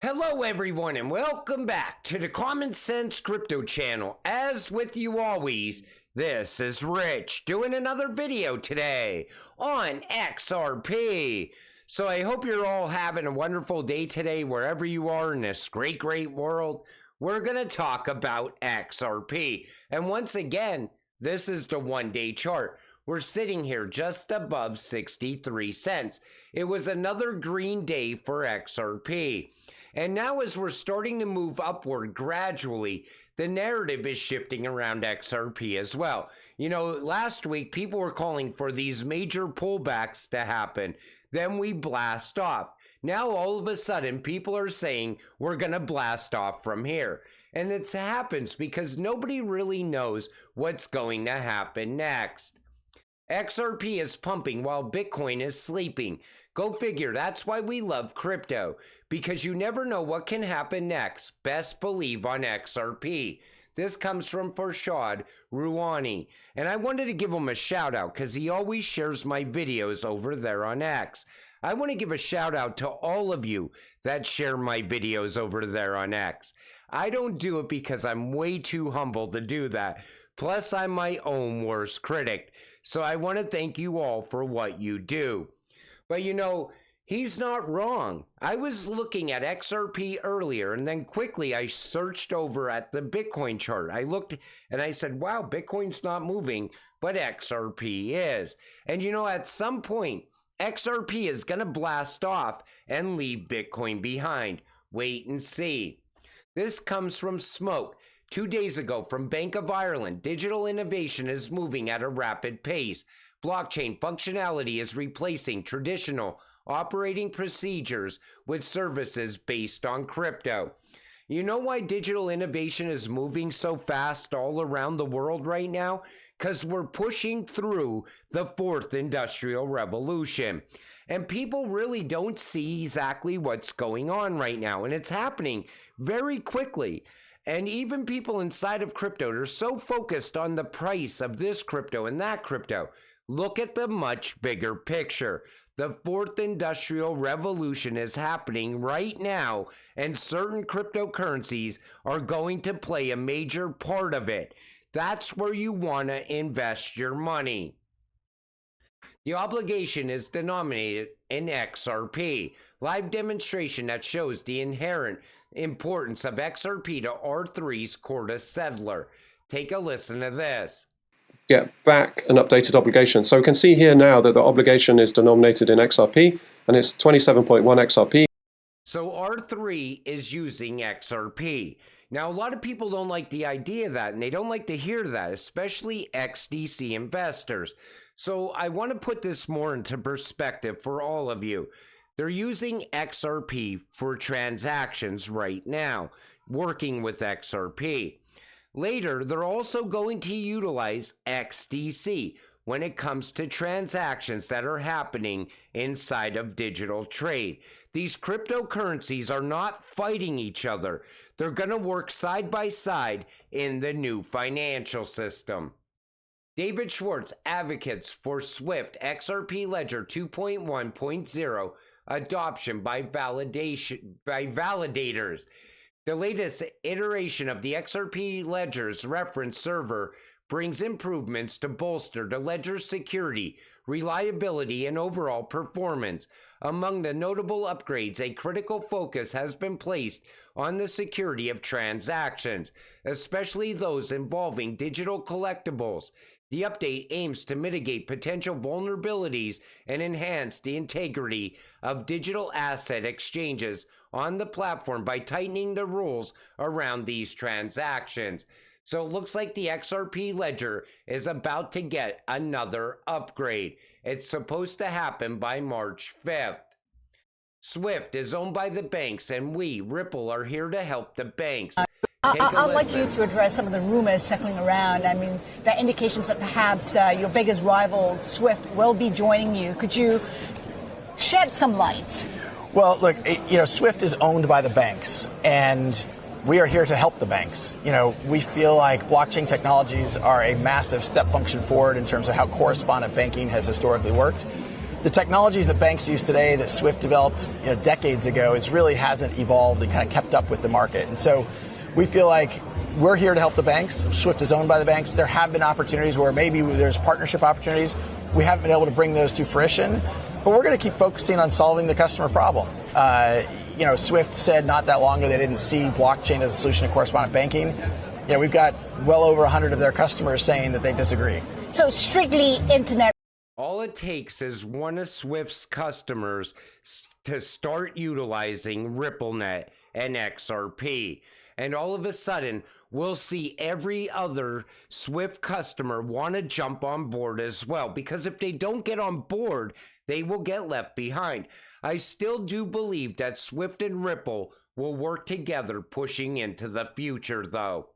Hello everyone and welcome back to the Common Sense Crypto channel. As with you always, this is Rich doing another video today on XRP. So I hope you're all having a wonderful day today wherever you are in this great world. We're going to talk about XRP. And once again, this is the one-day chart. We're sitting here just above 63 cents. It was another green day for XRP. And now as we're starting to move upward gradually, the narrative is shifting around XRP as well. You know, last week people were calling for these major pullbacks to happen. Then we blast off. Now all of a sudden people are saying we're going to blast off from here. And it happens because nobody really knows what's going to happen next. XRP is pumping while Bitcoin is sleeping. Go figure, that's why we love crypto, because you never know what can happen next. Best believe on XRP. This comes from Farshad Rouhani, and I wanted to give him a shout out because he always shares my videos over there on X. I want to give a shout out to all of you that share my videos over there on X. I don't do it because I'm way too humble to do that. Plus, I'm my own worst critic. So I want to thank you all for what you do. But you know, he's not wrong. I was looking at XRP earlier and then quickly I searched over at the Bitcoin chart. I looked and I said, wow, Bitcoin's not moving, but XRP is. And you know, at some point, XRP is going to blast off and leave Bitcoin behind. Wait and see. This comes from Smoke. 2 days ago from Bank of Ireland, digital innovation is moving at a rapid pace. Blockchain functionality is replacing traditional operating procedures with services based on crypto. You know why digital innovation is moving so fast all around the world right now? Because we're pushing through the fourth industrial revolution. And people really don't see exactly what's going on right now. And it's happening very quickly. And even people inside of crypto are so focused on the price of this crypto and that crypto. Look at the much bigger picture. The fourth industrial revolution is happening right now, and certain cryptocurrencies are going to play a major part of it. That's where you want to invest your money. The obligation is denominated in XRP. Live demonstration that shows the inherent importance of XRP to R3's Corda Settler. Take a listen to this. Get back an updated obligation. So we can see here now that the obligation is denominated in XRP and it's 27.1 XRP. So R3 is using XRP. Now, a lot of people don't like the idea of that, and they don't like to hear that, especially XDC investors. So I want to put this more into perspective for all of you. They're using XRP for transactions right now, working with XRP. Later, they're also going to utilize XDC when it comes to transactions that are happening inside of digital trade. These cryptocurrencies are not fighting each other. They're going to work side by side in the new financial system. David Schwartz advocates for swift XRP Ledger 2.1.0 adoption by validators. The latest iteration of the XRP Ledger's reference server brings improvements to bolster the ledger's security, reliability, and overall performance. Among the notable upgrades, a critical focus has been placed on the security of transactions, especially those involving digital collectibles. The update aims to mitigate potential vulnerabilities and enhance the integrity of digital asset exchanges on the platform by tightening the rules around these transactions. So it looks like the XRP Ledger is about to get another upgrade. It's supposed to happen by March 5th. SWIFT is owned by the banks, and we, Ripple, are here to help the banks. I'd like you to address some of the rumors circling around. I mean, there are indications that perhaps your biggest rival, SWIFT, will be joining you. Could you shed some light? Well, look, SWIFT is owned by the banks, and we are here to help the banks. We feel like blockchain technologies are a massive step function forward in terms of how correspondent banking has historically worked. the technologies that banks use today that Swift developed decades ago really hasn't evolved and kind of kept up with the market. And so we feel like we're here to help the banks. Swift is owned by the banks. There have been opportunities where maybe there's partnership opportunities. We haven't been able to bring those to fruition, but we're going to keep focusing on solving the customer problem. Swift said not that long ago they didn't see blockchain as a solution to correspondent banking. We've got well over 100 of their customers saying that they disagree. So strictly internet. All it takes is one of Swift's customers to start utilizing RippleNet and XRP. And all of a sudden, we'll see every other Swift customer want to jump on board as well. Because if they don't get on board, they will get left behind. I still do believe that Swift and Ripple will work together pushing into the future, though.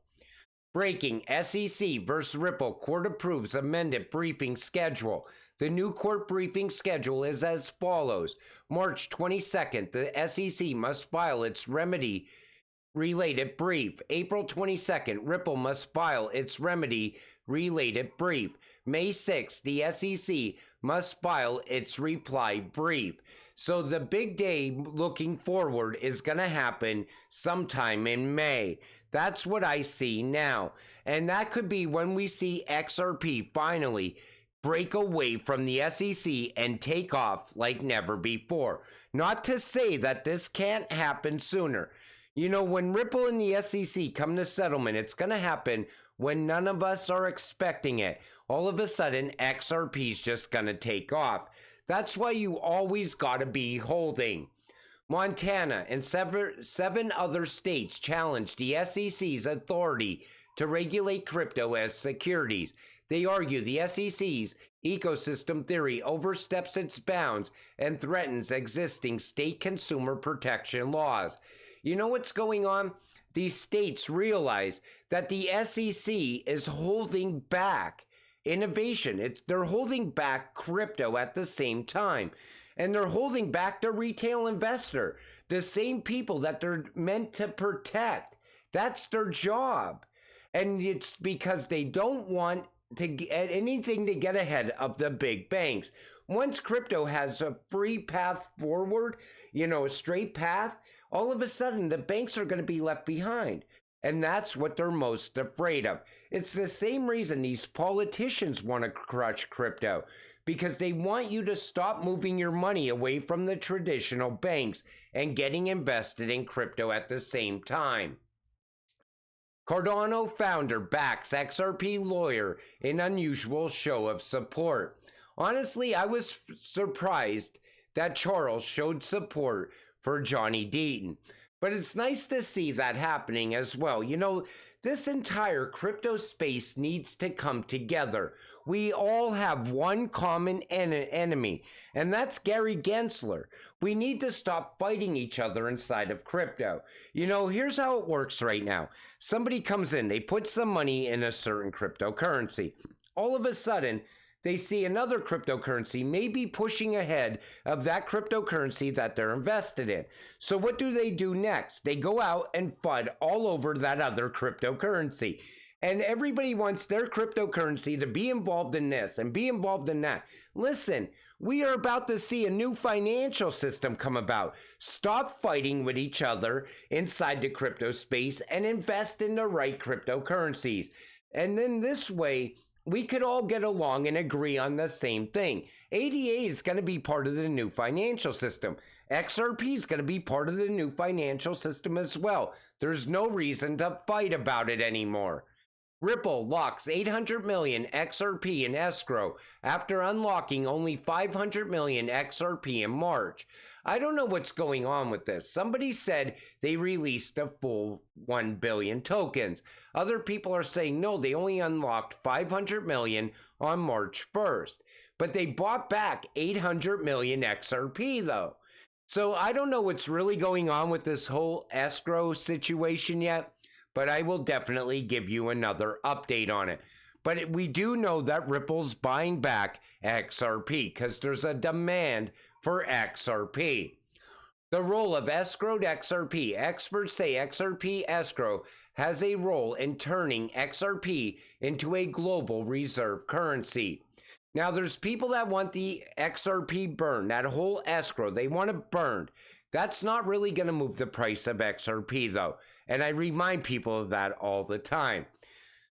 Breaking: SEC versus Ripple. Court approves amended briefing schedule. The new court briefing schedule is as follows. March 22nd, the SEC must file its remedy-related brief. April 22nd, Ripple must file its remedy-related brief. May 6th, the SEC must file its reply brief. So the big day looking forward is going to happen sometime in May. That's what I see now. And that could be when we see XRP finally break away from the SEC and take off like never before. Not to say that this can't happen sooner. When Ripple and the SEC come to settlement, it's going to happen when none of us are expecting it. All of a sudden, XRP is just going to take off. That's why you always got to be holding. Montana and seven other states challenged the SEC's authority to regulate crypto as securities. They argue the SEC's ecosystem theory oversteps its bounds and threatens existing state consumer protection laws. You know what's going on? These states realize that the SEC is holding back innovation. They're holding back crypto at the same time. And they're holding back the retail investor, the same people that they're meant to protect. That's their job. And it's because they don't want to get anything to get ahead of the big banks. Once crypto has a free path forward, a straight path, all of a sudden the banks are going to be left behind. And that's what they're most afraid of. It's the same reason these politicians want to crush crypto, because they want you to stop moving your money away from the traditional banks and getting invested in crypto at the same time. Cardano founder backs XRP lawyer in unusual show of support. Honestly, I was surprised that Charles showed support for Johnny Deaton. But it's nice to see that happening as well. This entire crypto space needs to come together. We all have one common enemy, and that's Gary Gensler. We need to stop fighting each other inside of crypto. Here's how it works right now. Somebody comes in, they put some money in a certain cryptocurrency. All of a sudden, they see another cryptocurrency maybe pushing ahead of that cryptocurrency that they're invested in. So what do they do next? They go out and FUD all over that other cryptocurrency. And everybody wants their cryptocurrency to be involved in this and be involved in that. Listen, we are about to see a new financial system come about. Stop fighting with each other inside the crypto space and invest in the right cryptocurrencies. And then this way, we could all get along and agree on the same thing. ADA is going to be part of the new financial system. XRP is going to be part of the new financial system as well. There's no reason to fight about it anymore. Ripple locks 800 million XRP in escrow after unlocking only 500 million XRP in March. I don't know what's going on with this. Somebody said they released a full 1 billion tokens. Other people are saying no, they only unlocked 500 million on March 1st. But they bought back 800 million XRP though. So I don't know what's really going on with this whole escrow situation yet, but I will definitely give you another update on it. But we do know that Ripple's buying back XRP because there's a demand for XRP. The role of escrowed XRP. Experts say XRP escrow has a role in turning XRP into a global reserve currency. Now, there's people that want the XRP burned, that whole escrow, they want it burned. That's not really going to move the price of XRP, though. And I remind people of that all the time.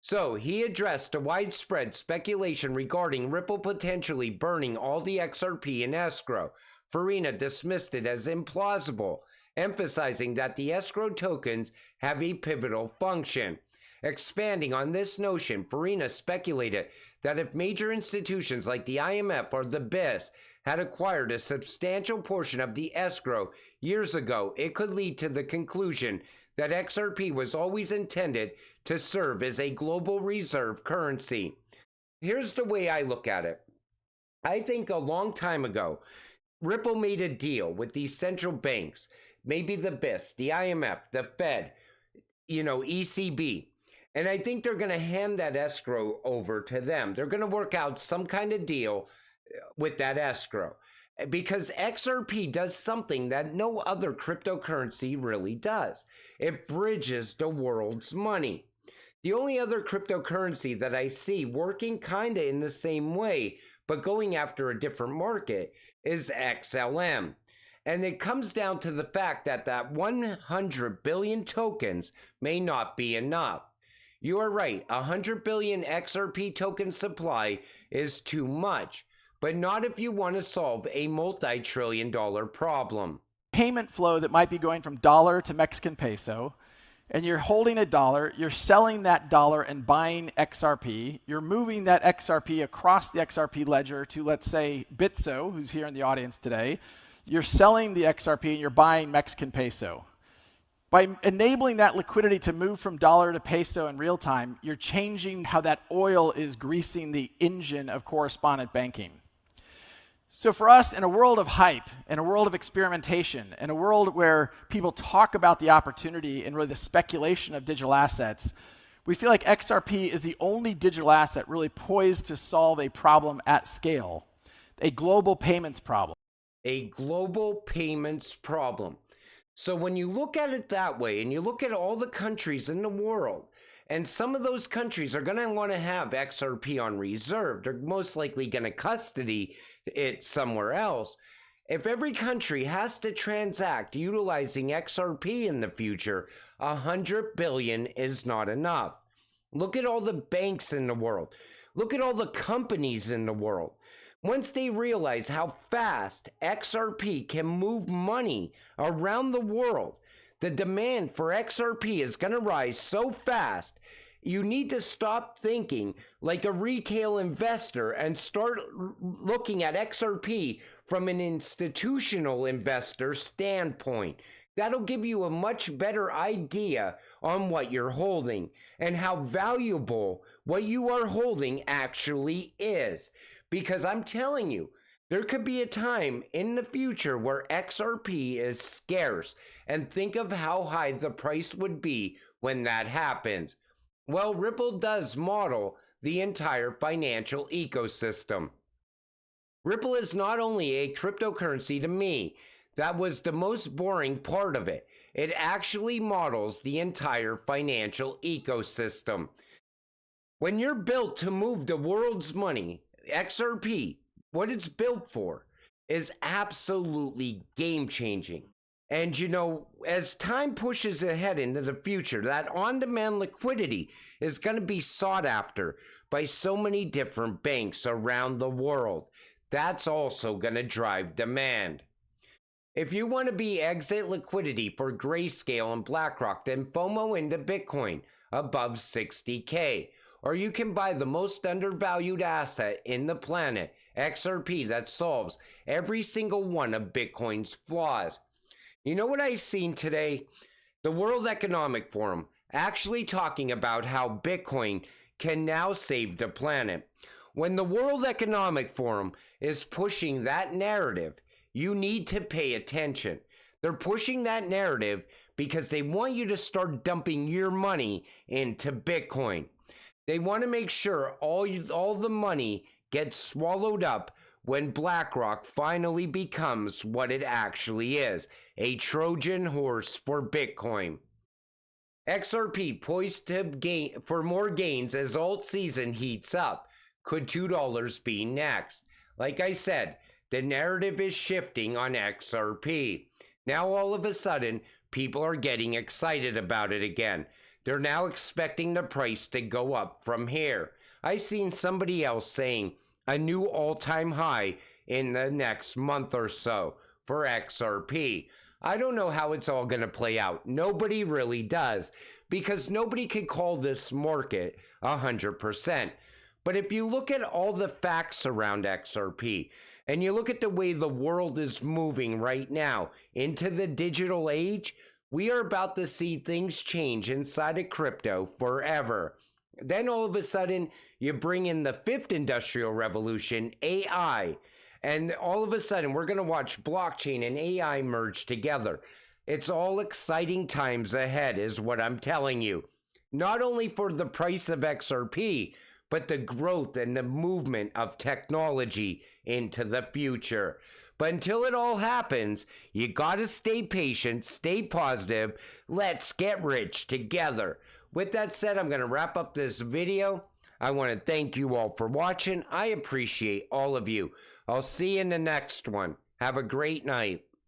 So he addressed a widespread speculation regarding Ripple potentially burning all the XRP in escrow. Farina dismissed it as implausible, emphasizing that the escrow tokens have a pivotal function. Expanding on this notion, Farina speculated that if major institutions like the IMF or the BIS had acquired a substantial portion of the escrow years ago, it could lead to the conclusion that XRP was always intended to serve as a global reserve currency. Here's the way I look at it. I think a long time ago, Ripple made a deal with these central banks, maybe the BIS, the IMF, the Fed, ECB. And I think they're going to hand that escrow over to them. They're going to work out some kind of deal with that escrow, because XRP does something that no other cryptocurrency really does. It bridges the world's money. The only other cryptocurrency that I see working kind of in the same way, but going after a different market, is XLM. And it comes down to the fact that 100 billion tokens may not be enough. You are right, 100 billion XRP token supply is too much, but not if you want to solve a multi-trillion-dollar problem. Payment flow that might be going from dollar to Mexican peso, and you're holding a dollar, you're selling that dollar and buying XRP, you're moving that XRP across the XRP ledger to, let's say, Bitso, who's here in the audience today. You're selling the XRP and you're buying Mexican peso. By enabling that liquidity to move from dollar to peso in real time, you're changing how that oil is greasing the engine of correspondent banking. So for us, in a world of hype, in a world of experimentation, in a world where people talk about the opportunity and really the speculation of digital assets, we feel like XRP is the only digital asset really poised to solve a problem at scale, a global payments problem. A global payments problem. So when you look at it that way, and you look at all the countries in the world, and some of those countries are going to want to have XRP on reserve, they're most likely going to custody it somewhere else. If every country has to transact utilizing XRP in the future, 100 billion is not enough. Look at all the banks in the world. Look at all the companies in the world. Once they realize how fast XRP can move money around the world, the demand for XRP is going to rise so fast, you need to stop thinking like a retail investor and start looking at XRP from an institutional investor standpoint. That'll give you a much better idea on what you're holding and how valuable what you are holding actually is. Because I'm telling you, there could be a time in the future where XRP is scarce, and think of how high the price would be when that happens. Well, Ripple does model the entire financial ecosystem. Ripple is not only a cryptocurrency to me. That was the most boring part of it. It actually models the entire financial ecosystem. When you're built to move the world's money, XRP, what it's built for, is absolutely game-changing. And as time pushes ahead into the future, that on-demand liquidity is going to be sought after by so many different banks around the world. That's also going to drive demand. If you want to be exit liquidity for Grayscale and BlackRock, then FOMO into Bitcoin above 60K. Or you can buy the most undervalued asset in the planet, XRP, that solves every single one of Bitcoin's flaws. You know what I've seen today? The World Economic Forum actually talking about how Bitcoin can now save the planet. When the World Economic Forum is pushing that narrative, you need to pay attention. They're pushing that narrative because they want you to start dumping your money into Bitcoin. They want to make sure all the money gets swallowed up when BlackRock finally becomes what it actually is, a Trojan horse for Bitcoin. XRP poised to gain for more gains as alt season heats up. Could $2 be next? Like I said, the narrative is shifting on XRP. Now all of a sudden, people are getting excited about it again. They're now expecting the price to go up from here. I seen somebody else saying a new all-time high in the next month or so for XRP. I don't know how it's all going to play out. Nobody really does, because nobody can call this market 100%. But if you look at all the facts around XRP, and you look at the way the world is moving right now into the digital age, we are about to see things change inside of crypto forever. Then all of a sudden, you bring in the fifth industrial revolution, AI, and all of a sudden, we're going to watch blockchain and AI merge together. It's all exciting times ahead, is what I'm telling you. Not only for the price of XRP, but the growth and the movement of technology into the future. But until it all happens, you gotta stay patient, stay positive. Let's get rich together. With that said, I'm gonna wrap up this video. I want to thank you all for watching. I appreciate all of you. I'll see you in the next one. Have a great night.